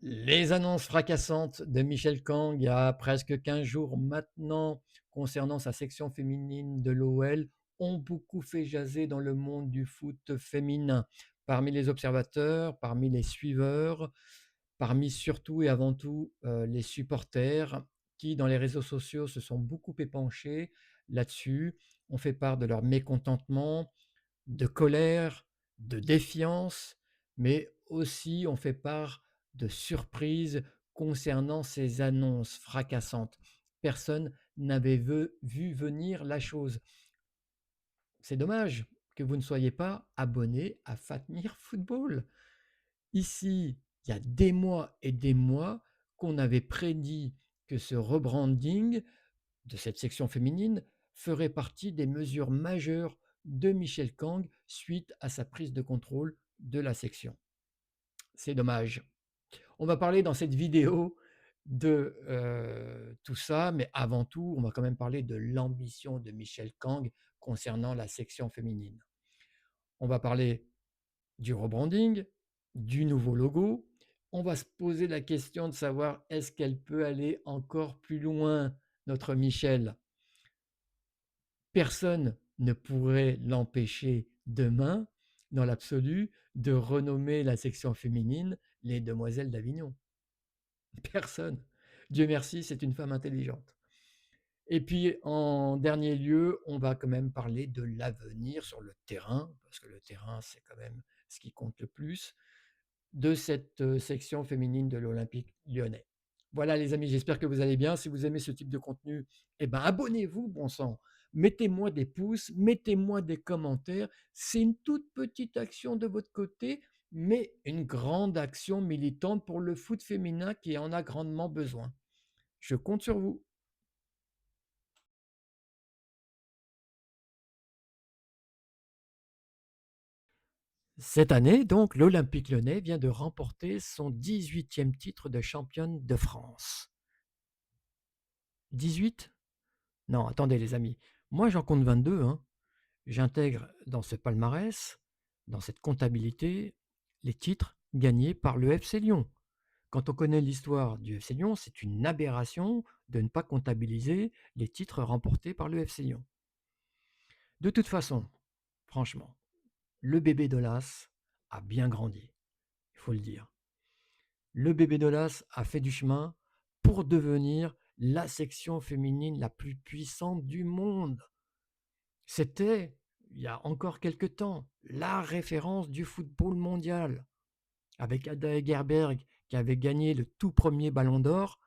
Les annonces fracassantes de Michel Kang il y a presque 15 jours maintenant concernant sa section féminine de l'OL ont beaucoup fait jaser dans le monde du foot féminin. Parmi les observateurs, parmi les suiveurs, parmi surtout et avant tout les supporters qui, dans les réseaux sociaux, se sont beaucoup épanchés là-dessus, ont fait part de leur mécontentement, de colère, de défiance, mais aussi on fait part de surprise concernant ces annonces fracassantes. Personne n'avait vu venir la chose. C'est dommage que vous ne soyez pas abonné à Fatmir Football. Ici, il y a des mois et des mois qu'on avait prédit que ce rebranding de cette section féminine ferait partie des mesures majeures de Michel Kang suite à sa prise de contrôle de la section. C'est dommage. On va parler dans cette vidéo de tout ça, mais avant tout, on va quand même parler de l'ambition de Michel Kang concernant la section féminine. On va parler du rebranding, du nouveau logo. On va se poser la question de savoir est-ce qu'elle peut aller encore plus loin, notre Michel. Personne ne pourrait l'empêcher demain, dans l'absolu, de renommer la section féminine les Demoiselles d'Avignon. Personne. Dieu merci, c'est une femme intelligente. Et puis, en dernier lieu, on va quand même parler de l'avenir sur le terrain, parce que le terrain, c'est quand même ce qui compte le plus, de cette section féminine de l'Olympique lyonnais. Voilà les amis, j'espère que vous allez bien. Si vous aimez ce type de contenu, eh ben, abonnez-vous, bon sang. Mettez-moi des pouces, mettez-moi des commentaires. C'est une toute petite action de votre côté, mais une grande action militante pour le foot féminin qui en a grandement besoin. Je compte sur vous. Cette année, donc, l'Olympique lyonnais vient de remporter son 18e titre de championne de France. 18? Non, attendez les amis. Moi, j'en compte 22, hein. J'intègre dans ce palmarès, dans cette comptabilité, les titres gagnés par le FC Lyon. Quand on connaît l'histoire du FC Lyon, c'est une aberration de ne pas comptabiliser les titres remportés par le FC Lyon. De toute façon, franchement, le bébé d'Olas a bien grandi, il faut le dire. Le bébé d'Olas a fait du chemin pour devenir la section féminine la plus puissante du monde. C'était, il y a encore quelque temps, la référence du football mondial. Avec Ada Hegerberg qui avait gagné le tout premier ballon d'or,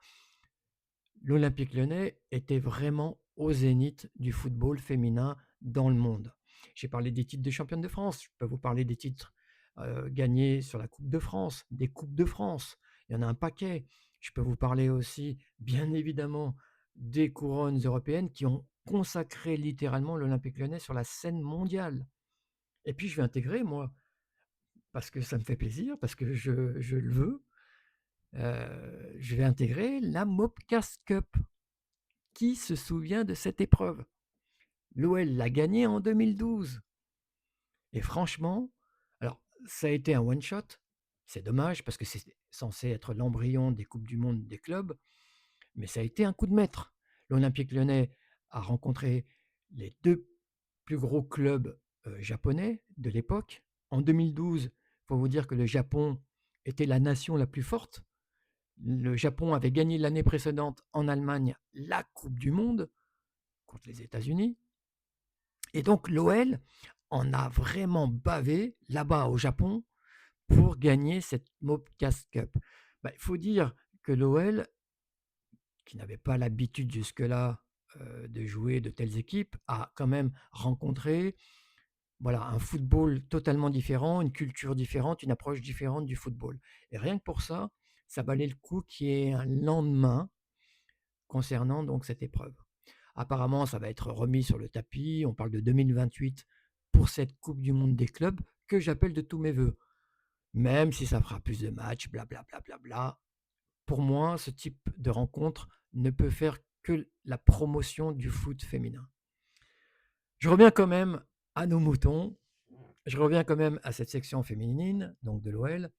l'Olympique lyonnais était vraiment au zénith du football féminin dans le monde. J'ai parlé des titres de championne de France, je peux vous parler des titres gagnés sur la Coupe de France, des Coupes de France, il y en a un paquet. Je peux vous parler aussi, bien évidemment, des couronnes européennes qui ont consacré littéralement l'Olympique lyonnais sur la scène mondiale. Et puis je vais intégrer, moi, parce que ça me fait plaisir, parce que je le veux, je vais intégrer la Mopcast Cup. Qui se souvient de cette épreuve? L'OL l'a gagnée en 2012. Et franchement, alors ça a été un one-shot. C'est dommage parce que c'est censé être l'embryon des Coupes du Monde des clubs, mais ça a été un coup de maître. L'Olympique lyonnais a rencontré les deux plus gros clubs japonais de l'époque. En 2012, il faut vous dire que le Japon était la nation la plus forte. Le Japon avait gagné l'année précédente en Allemagne la Coupe du Monde contre les États-Unis. Et donc l'OL en a vraiment bavé là-bas au Japon pour gagner cette Mopcast Cup. Il faut dire que l'OL, qui n'avait pas l'habitude jusque-là de jouer de telles équipes, a quand même rencontré voilà, un football totalement différent, une culture différente, une approche différente du football. Et rien que pour ça, ça valait le coup qu'il y ait un lendemain concernant donc cette épreuve. Apparemment, ça va être remis sur le tapis. On parle de 2028 pour cette Coupe du Monde des clubs que j'appelle de tous mes voeux. Même si ça fera plus de matchs, blablabla. Bla, bla, bla. Pour moi, ce type de rencontre ne peut faire que la promotion du foot féminin. Je reviens quand même à nos moutons. Je reviens quand même à cette section féminine, donc de l'OL,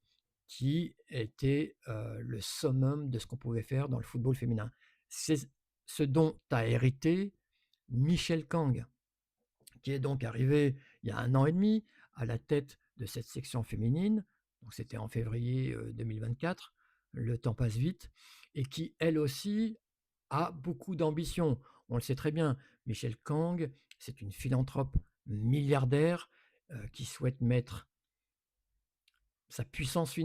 qui était, le summum de ce qu'on pouvait faire dans le football féminin. C'est ce dont a hérité Michel Kang, qui est donc arrivé il y a 1 an et demi à la tête de cette section féminine, donc c'était en février, 2024, le temps passe vite, et qui elle aussi a beaucoup d'ambition. On le sait très bien, Michel Kang, c'est une philanthrope milliardaire, qui souhaite mettre sa puissance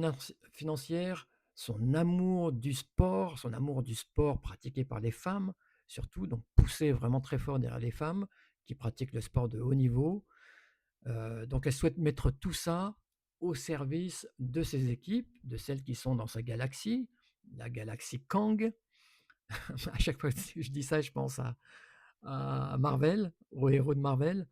financière, son amour du sport pratiqué par les femmes, surtout, donc pousser vraiment très fort derrière les femmes qui pratiquent le sport de haut niveau. Donc elle souhaite mettre tout ça au service de ses équipes, de celles qui sont dans sa galaxie, la galaxie Kang. À chaque fois que je dis ça, je pense à Marvel, aux héros de Marvel.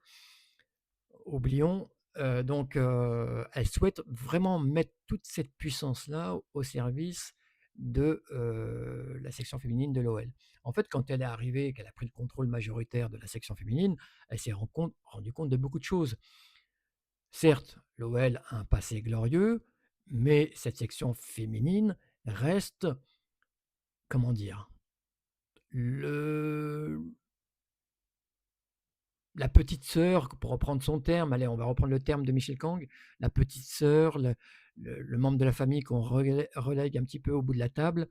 Oublions, elle souhaite vraiment mettre toute cette puissance-là au service de, la section féminine de l'OL. En fait, quand elle est arrivée, qu'elle a pris le contrôle majoritaire de la section féminine, elle s'est rendue compte de beaucoup de choses. Certes, l'OL a un passé glorieux, mais cette section féminine reste, comment dire? Le La petite sœur, pour reprendre son terme, allez, on va reprendre le terme de Michel Kang, la petite sœur, le membre de la famille qu'on relègue un petit peu au bout de la table,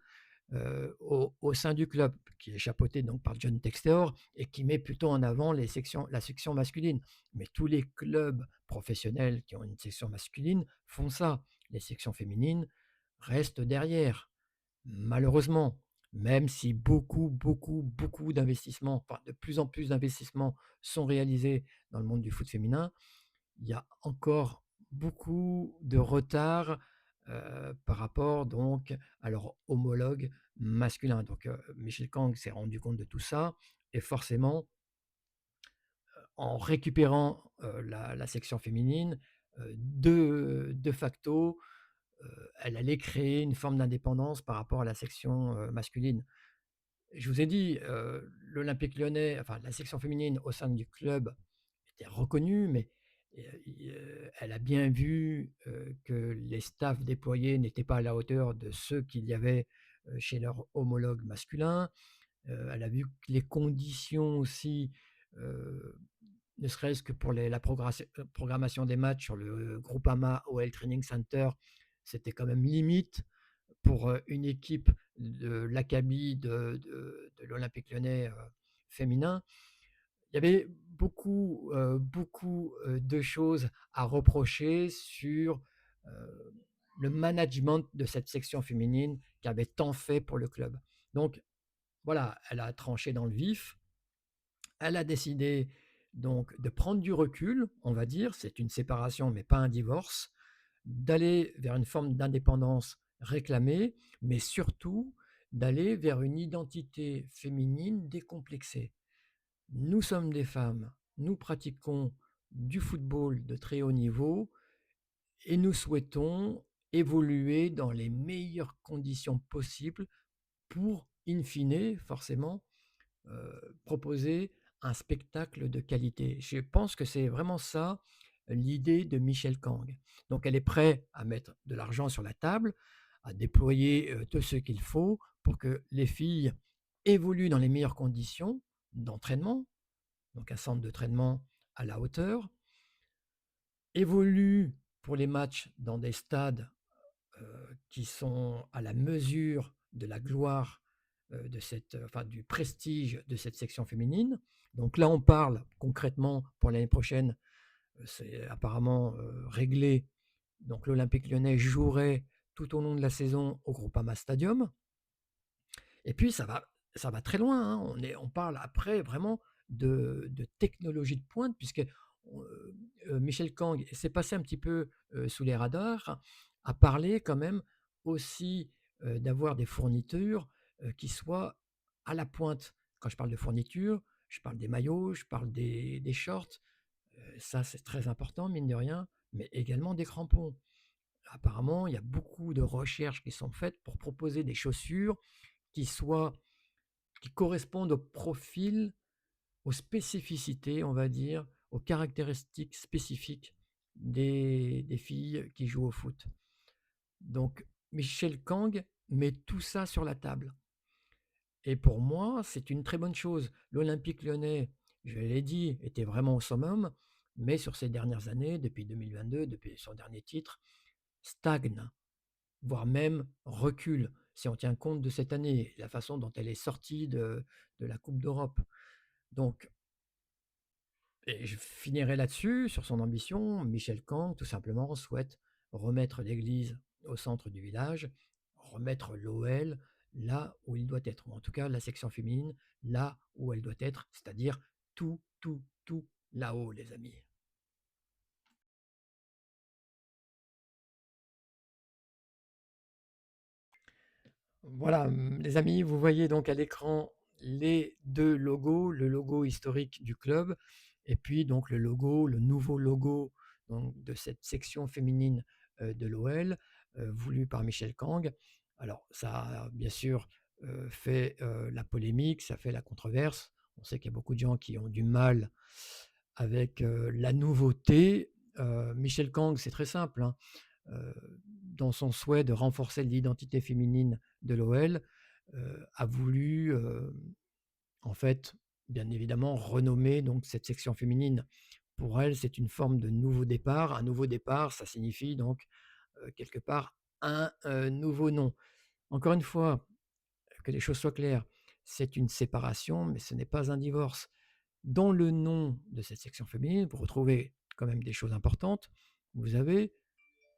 au sein du club, qui est chapeauté donc par John Textor et qui met plutôt en avant la section masculine. Mais tous les clubs professionnels qui ont une section masculine font ça. Les sections féminines restent derrière. Malheureusement, même si beaucoup, beaucoup, beaucoup d'investissements, enfin de plus en plus d'investissements sont réalisés dans le monde du foot féminin, il y a encore beaucoup de retard, par rapport donc à leurs homologues masculins. Donc, Michel Kang s'est rendu compte de tout ça et forcément, en récupérant, la section féminine, de facto, elle allait créer une forme d'indépendance par rapport à la section, masculine. Je vous ai dit, l'Olympique Lyonnais, enfin la section féminine au sein du club était reconnue, mais, elle a bien vu, que les staffs déployés n'étaient pas à la hauteur de ceux qu'il y avait, chez leurs homologues masculins. Elle a vu que les conditions aussi, heu, ne serait-ce que pour la programmation des matchs sur le Groupama OL Training Center, c'était quand même limite pour, une équipe de l'acabit de l'Olympique Lyonnais, féminin. Il y avait beaucoup, beaucoup, de choses à reprocher sur, heu, le management de cette section féminine qui avait tant fait pour le club. Donc voilà, elle a tranché dans le vif. Elle a décidé donc de prendre du recul, on va dire, c'est une séparation mais pas un divorce, d'aller vers une forme d'indépendance réclamée, mais surtout d'aller vers une identité féminine décomplexée. Nous sommes des femmes, nous pratiquons du football de très haut niveau et nous souhaitons évoluer dans les meilleures conditions possibles pour, in fine, forcément, proposer un spectacle de qualité. Je pense que c'est vraiment ça l'idée de Michel Kang. Donc elle est prête à mettre de l'argent sur la table, à déployer, tout ce qu'il faut pour que les filles évoluent dans les meilleures conditions d'entraînement, donc un centre d'entraînement à la hauteur, évoluent pour les matchs dans des stades, qui sont à la mesure de la gloire, de enfin du prestige de cette section féminine. Donc là, on parle concrètement pour l'année prochaine, c'est apparemment, réglé. Donc l'Olympique Lyonnais jouerait tout au long de la saison au Groupama Stadium. Et puis ça va très loin, hein. On parle après vraiment de technologie de pointe puisque on, Michel Kang s'est passé un petit peu, sous les radars, a parlé quand même aussi, d'avoir des fournitures, qui soient à la pointe. Quand je parle de fournitures, je parle des maillots, je parle des shorts, ça c'est très important mine de rien, mais également des crampons. Apparemment, il y a beaucoup de recherches qui sont faites pour proposer des chaussures qui soient qui correspondent au profil, aux spécificités, on va dire, aux caractéristiques spécifiques des filles qui jouent au foot. Donc Michel Kang met tout ça sur la table et pour moi, c'est une très bonne chose. L'Olympique Lyonnais, je l'ai dit, était vraiment au summum, mais sur ces dernières années, depuis 2022, depuis son dernier titre, stagne, voire même recule, si on tient compte de cette année, la façon dont elle est sortie de la Coupe d'Europe. Donc, et je finirai là-dessus, sur son ambition. Michel Kang, tout simplement, souhaite remettre l'église au centre du village, remettre l'OL là où il doit être, ou en tout cas la section féminine là où elle doit être, c'est-à-dire tout, tout, tout là-haut, les amis. Voilà, les amis, vous voyez donc à l'écran les deux logos, le logo historique du club et puis donc le logo, le nouveau logo donc, de cette section féminine de l'OL, voulu par Michel Kang. Alors ça a bien sûr fait la polémique, ça fait la controverse. On sait qu'il y a beaucoup de gens qui ont du mal avec la nouveauté. Michel Kang, c'est très simple, hein, euh, dans son souhait de renforcer l'identité féminine de l'OL, a voulu, en fait, bien évidemment, renommer donc cette section féminine. Pour elle, c'est une forme de nouveau départ. Un nouveau départ, ça signifie donc quelque part un nouveau nom. Encore une fois, que les choses soient claires, c'est une séparation, mais ce n'est pas un divorce. Dans le nom de cette section féminine, vous retrouvez quand même des choses importantes. Vous avez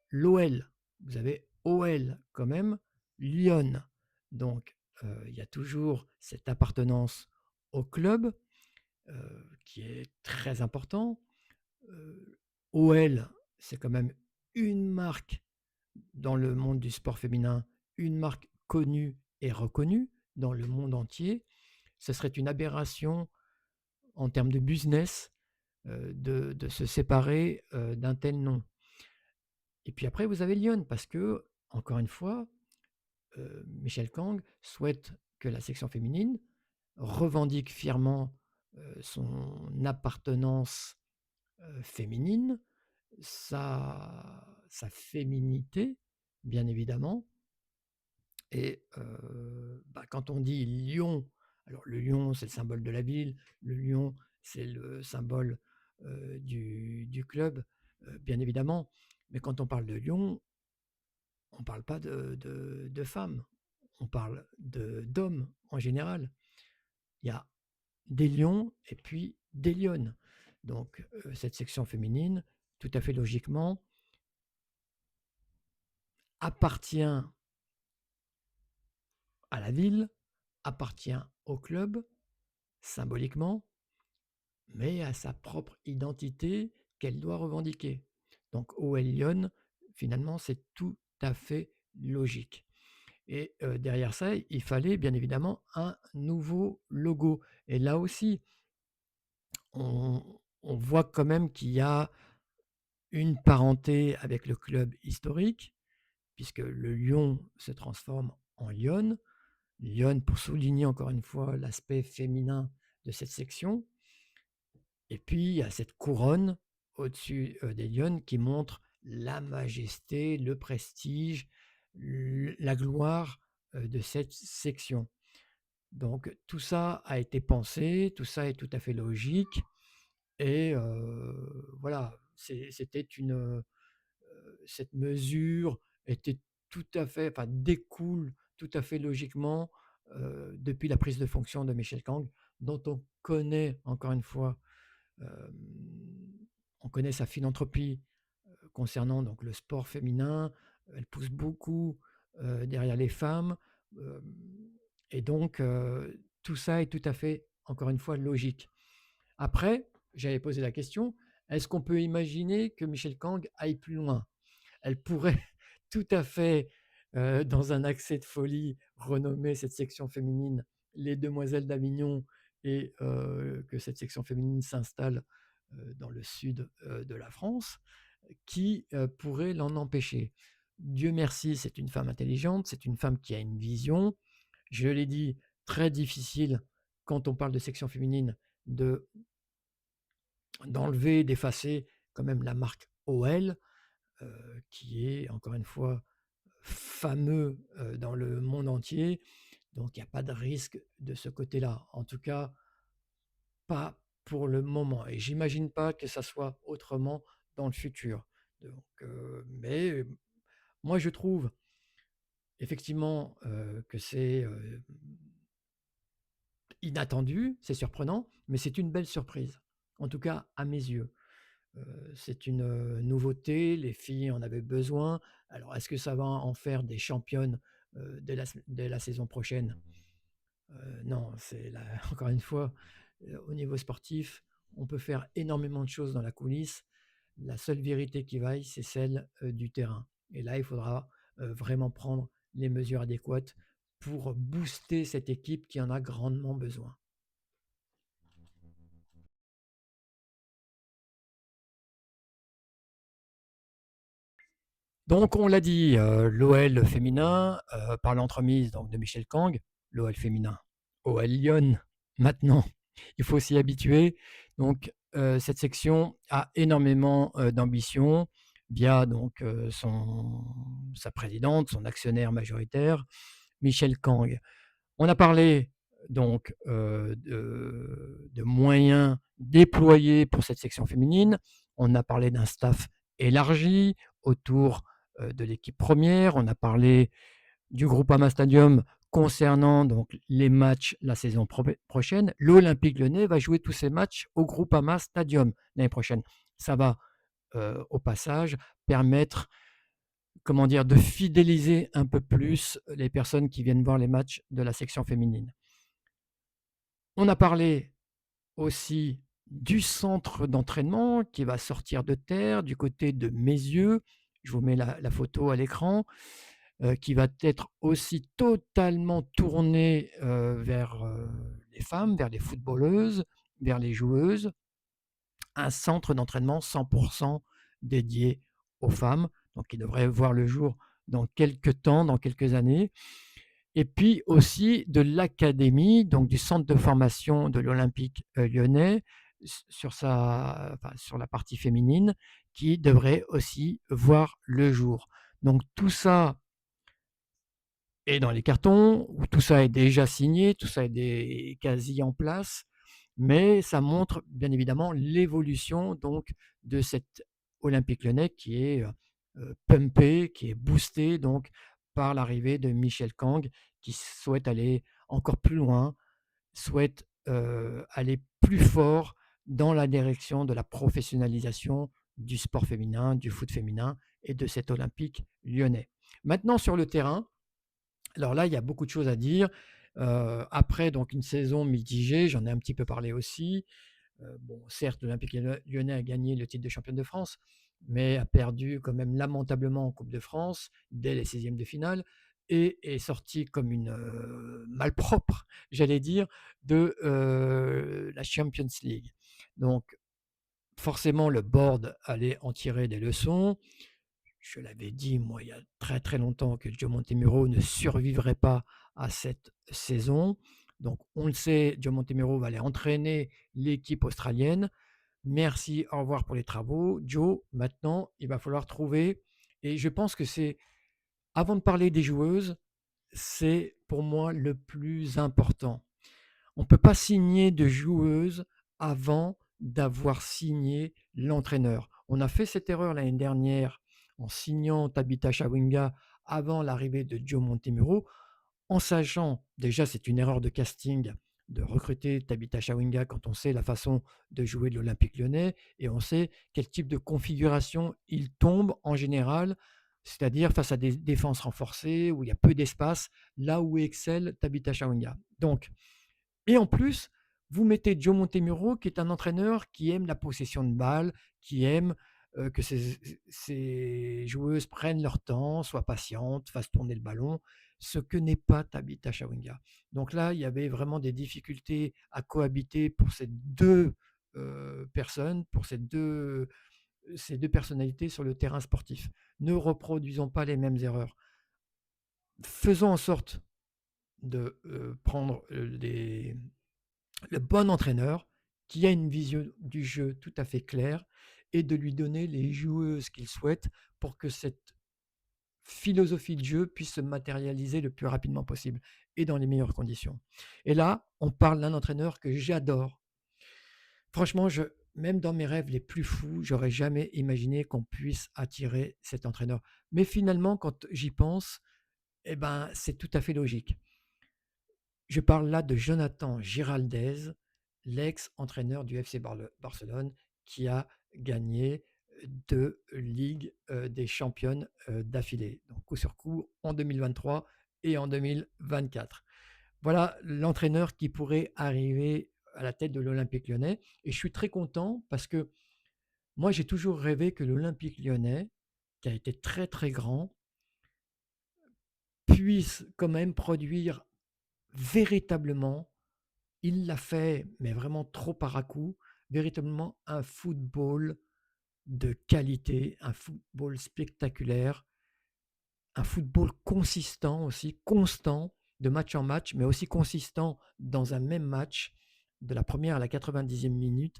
l'OL, vous avez OL quand même, Lyon. Donc, il y a toujours cette appartenance au club qui est très important. OL, c'est quand même une marque dans le monde du sport féminin, une marque connue et reconnue dans le monde entier. Ce serait une aberration en termes de business de se séparer d'un tel nom. Et puis après, vous avez Lyon, parce que, encore une fois, Michel Kang souhaite que la section féminine revendique fièrement son appartenance féminine, sa féminité, bien évidemment. Et quand on dit lion, alors le lion, c'est le symbole de la ville, le lion, c'est le symbole du club, bien évidemment. Mais quand on parle de lion, on ne parle pas de femmes, on parle d'hommes en général. Il y a des lions et puis des lionnes. Donc cette section féminine, tout à fait logiquement, appartient à la ville, appartient au club, symboliquement, mais à sa propre identité qu'elle doit revendiquer. Donc OL Lyon, finalement, c'est tout à fait logique. Et derrière ça, il fallait bien évidemment un nouveau logo. Et là aussi, on, on voit quand même qu'il y a une parenté avec le club historique, puisque le lion se transforme en lionne. Lionne pour souligner encore une fois l'aspect féminin de cette section. Et puis, il y a cette couronne au-dessus des lionnes qui montre la majesté, le prestige, la gloire de cette section. Donc tout ça a été pensé, tout ça est tout à fait logique et voilà, c'était cette mesure était tout à fait enfin découle tout à fait logiquement, depuis la prise de fonction de Michel Kang, dont on connaît encore une fois, on connaît sa philanthropie, concernant donc le sport féminin. Elle pousse beaucoup, derrière les femmes, hem et donc tout ça est tout à fait, encore une fois, logique. Après, j'avais posé la question, est-ce qu'on peut imaginer que Michel Kang aille plus loin? Elle pourrait tout à fait, dans un accès de folie, renommer cette section féminine les Demoiselles d'Avignon et que cette section féminine s'installe, dans le sud, de la France. Qui pourrait l'en empêcher? Dieu merci, c'est une femme intelligente, c'est une femme qui a une vision. Je l'ai dit, très difficile quand on parle de section féminine de d'enlever, d'effacer quand même la marque OL, qui est encore une fois fameux dans le monde entier, donc il n'y a pas de risque de ce côté-là. En tout cas, pas pour le moment et j'imagine pas que ça soit autrement dans le futur. Donc, mais moi je trouve effectivement, que c'est, inattendu, c'est surprenant, mais c'est une belle surprise. En tout cas à mes yeux. C'est une, nouveauté, les filles en avaient besoin. Alors est-ce que ça va en faire des championnes, dès la saison prochaine? Non, c'est la encore une fois, au niveau sportif, on peut faire énormément de choses dans la coulisse. La seule vérité qui vaille, c'est celle, du terrain et là, il faudra, vraiment prendre les mesures adéquates pour booster cette équipe qui en a grandement besoin. Donc on l'a dit, l'OL féminin, par l'entremise donc de Michel Kang, l'OL féminin, OL Lyon maintenant, il faut s'y habituer. Donc cette section a énormément, d'ambition via donc, sa présidente, son actionnaire majoritaire, Michel Kang. On a parlé donc, de moyens déployés pour cette section féminine. On a parlé d'un staff élargi autour, de l'équipe première. On a parlé du Groupama Stadium concernant donc les matchs la saison prochaine. L'Olympique Lyonnais va jouer tous ses matchs au Groupama Stadium l'année prochaine. Ça va, au passage permettre, comment dire, de fidéliser un peu plus les personnes qui viennent voir les matchs de la section féminine. On a parlé aussi du centre d'entraînement qui va sortir de terre du côté de Meyzieux. Je vous mets la photo à l'écran, qui va être aussi totalement tourné vers les femmes, vers les footballeuses, vers les joueuses. Un centre d'entraînement 100% dédié aux femmes, donc qui devrait voir le jour dans quelques temps, dans quelques années. Et puis aussi de l'académie, donc du centre de formation de l'Olympique lyonnais sur la partie féminine, qui devrait aussi voir le jour. Donc tout ça est dans les cartons, tout ça est déjà signé, tout ça est quasi en place, mais ça montre bien évidemment l'évolution donc de cet Olympique Lyonnais qui est pumpé, qui est boosté donc par l'arrivée de Michel Kang, qui souhaite aller encore plus loin, souhaite aller plus fort dans la direction de la professionnalisation du sport féminin, du foot féminin et de cet Olympique lyonnais. Maintenant sur le terrain, alors là, il y a beaucoup de choses à dire. Après donc une saison mitigée, j'en ai un petit peu parlé aussi. Bon, certes, l'Olympique Lyonnais a gagné le titre de championne de France, mais a perdu quand même lamentablement en Coupe de France dès les 16e de finale et est sorti comme une malpropre, j'allais dire, de la Champions League. Donc forcément, le board allait en tirer des leçons. Je l'avais dit, moi, il y a très très longtemps que Joe Montemurro ne survivrait pas à cette saison. Donc, on le sait, Joe Montemurro va aller entraîner l'équipe australienne. Merci, au revoir pour les travaux. Joe, maintenant, il va falloir trouver. Et je pense que c'est, avant de parler des joueuses, c'est pour moi le plus important. On ne peut pas signer de joueuse avant d'avoir signé l'entraîneur. On a fait cette erreur l'année dernière en signant Tabitha Chawinga avant l'arrivée de Joe Montemurro, en sachant, déjà c'est une erreur de casting de recruter Tabitha Chawinga quand on sait la façon de jouer de l'Olympique lyonnais et on sait quel type de configuration il tombe en général, c'est-à-dire face à des défenses renforcées où il y a peu d'espace, là où excelle Tabitha Chawinga. Donc, et en plus, vous mettez Joe Montemurro, qui est un entraîneur qui aime la possession de balle, qui aime que ses joueuses prennent leur temps, soient patientes, fassent tourner le ballon, ce que n'est pas Tabitha Chawinga. Donc là, il y avait vraiment des difficultés à cohabiter pour ces deux personnes, pour ces deux personnalités sur le terrain sportif. Ne reproduisons pas les mêmes erreurs. Faisons en sorte de prendre le bon entraîneur qui a une vision du jeu tout à fait claire et de lui donner les joueuses qu'il souhaite pour que cette philosophie de jeu puisse se matérialiser le plus rapidement possible et dans les meilleures conditions. Et là, on parle d'un entraîneur que j'adore. Franchement, même dans mes rêves les plus fous, j'aurais jamais imaginé qu'on puisse attirer cet entraîneur. Mais finalement, quand j'y pense, eh ben, c'est tout à fait logique. Je parle là de Jonathan Giraldez, l'ex-entraîneur du FC Barcelone, qui a gagné 2 Ligues des championnes d'affilée, donc coup sur coup en 2023 et en 2024. Voilà l'entraîneur qui pourrait arriver à la tête de l'Olympique lyonnais. Et je suis très content parce que moi, j'ai toujours rêvé que l'Olympique lyonnais, qui a été très très grand, puisse quand même produire véritablement, il l'a fait, mais vraiment trop par à-coups, véritablement un football de qualité, un football spectaculaire, un football consistant aussi, constant de match en match, mais aussi consistant dans un même match, de la première à la 90e minute,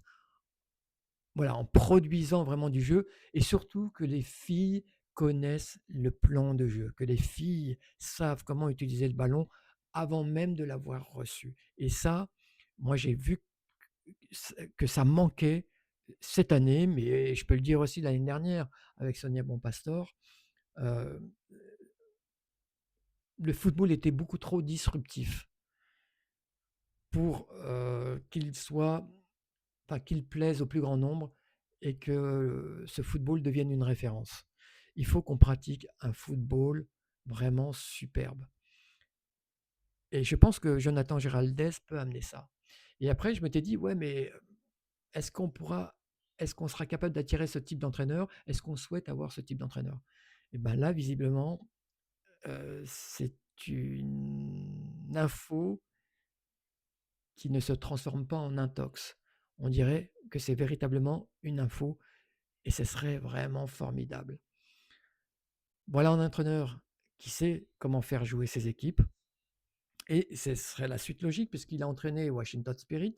voilà, en produisant vraiment du jeu et surtout que les filles connaissent le plan de jeu, que les filles savent comment utiliser le ballon avant même de l'avoir reçu. Et ça, moi j'ai vu que ça manquait cette année, mais je peux le dire aussi l'année dernière avec Sonia Bonpastor. euh, le football était beaucoup trop disruptif pour qu'il plaise au plus grand nombre et que ce football devienne une référence. Il faut qu'on pratique un football vraiment superbe. Et je pense que Jonathan Giraldez peut amener ça. Et après, je m'étais dit, ouais, mais est-ce qu'on pourra, est-ce qu'on sera capable d'attirer ce type d'entraîneur? Est-ce qu'on souhaite avoir ce type d'entraîneur? Et bien là, visiblement, c'est une info qui ne se transforme pas en intox. On dirait que c'est véritablement une info et ce serait vraiment formidable. Voilà un entraîneur qui sait comment faire jouer ses équipes et ce serait la suite logique puisqu'il a entraîné Washington Spirit,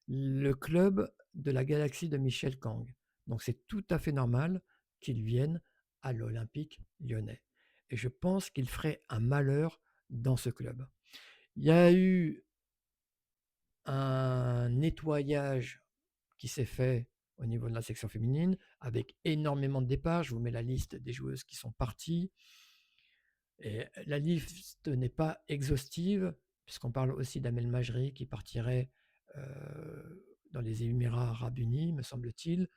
le club de la galaxie de Michel Kang. Donc c'est tout à fait normal qu'il vienne à l'Olympique lyonnais. Et je pense qu'il ferait un malheur dans ce club. Il y a eu un nettoyage qui s'est fait au niveau de la section féminine, avec énormément de départs. Je vous mets la liste des joueuses qui sont parties. Et la liste n'est pas exhaustive, puisqu'on parle aussi d'Amel Majri qui partirait dans les Émirats arabes unis, me semble-t-il.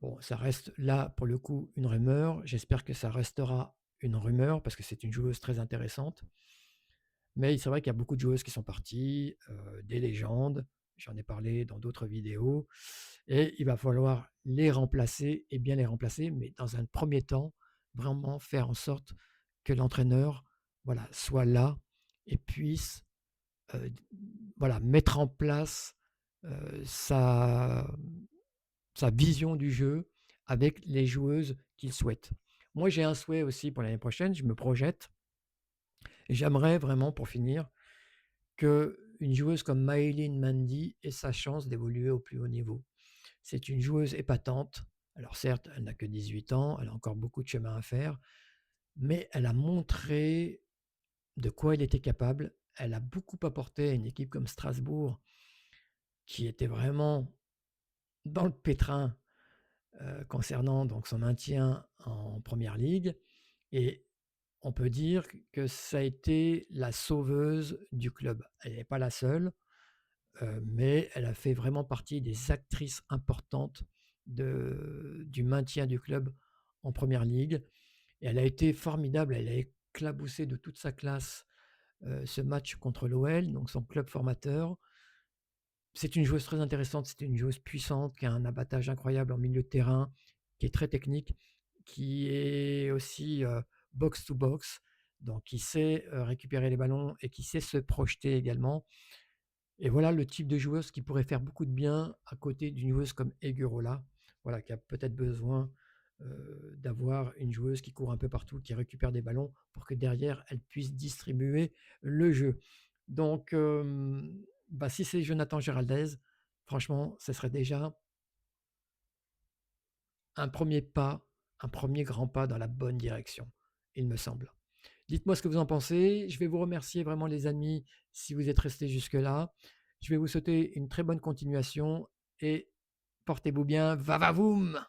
Bon, ça reste là, pour le coup, une rumeur. J'espère que ça restera une rumeur, parce que c'est une joueuse très intéressante. Mais c'est vrai qu'il y a beaucoup de joueuses qui sont parties, des légendes, j'en ai parlé dans d'autres vidéos, et il va falloir les remplacer et bien les remplacer, mais dans un premier temps, vraiment faire en sorte que l'entraîneur, voilà, soit là et puisse, voilà, mettre en place, sa vision du jeu avec les joueuses qu'il souhaite. Moi, j'ai un souhait aussi pour l'année prochaine, je me projette et j'aimerais vraiment, pour finir, qu'une joueuse comme Maëlyn Mandy ait sa chance d'évoluer au plus haut niveau. C'est une joueuse épatante. Alors certes, elle n'a que 18 ans, elle a encore beaucoup de chemin à faire, mais elle a montré de quoi elle était capable. Elle a beaucoup apporté à une équipe comme Strasbourg, qui était vraiment dans le pétrin concernant donc son maintien en première ligue. Et on peut dire que ça a été la sauveuse du club. Elle n'est pas la seule. Mais elle a fait vraiment partie des actrices importantes du maintien du club en première ligue. Et elle a été formidable, elle a éclaboussé de toute sa classe ce match contre l'OL, donc son club formateur. C'est une joueuse très intéressante, c'est une joueuse puissante qui a un abattage incroyable en milieu de terrain, qui est très technique, qui est aussi box to box, donc qui sait récupérer les ballons et qui sait se projeter également. Et voilà le type de joueuse qui pourrait faire beaucoup de bien à côté d'une joueuse comme Eguerola, voilà, qui a peut-être besoin d'avoir une joueuse qui court un peu partout, qui récupère des ballons pour que derrière elle puisse distribuer le jeu. Donc, bah, si c'est Jonathan Giraldez, franchement, ce serait déjà un premier pas un premier grand pas dans la bonne direction, il me semble. Dites-moi ce que vous en pensez. Je vais vous remercier vraiment les amis si vous êtes restés jusque-là. Je vais vous souhaiter une très bonne continuation et portez-vous bien. Va va voum!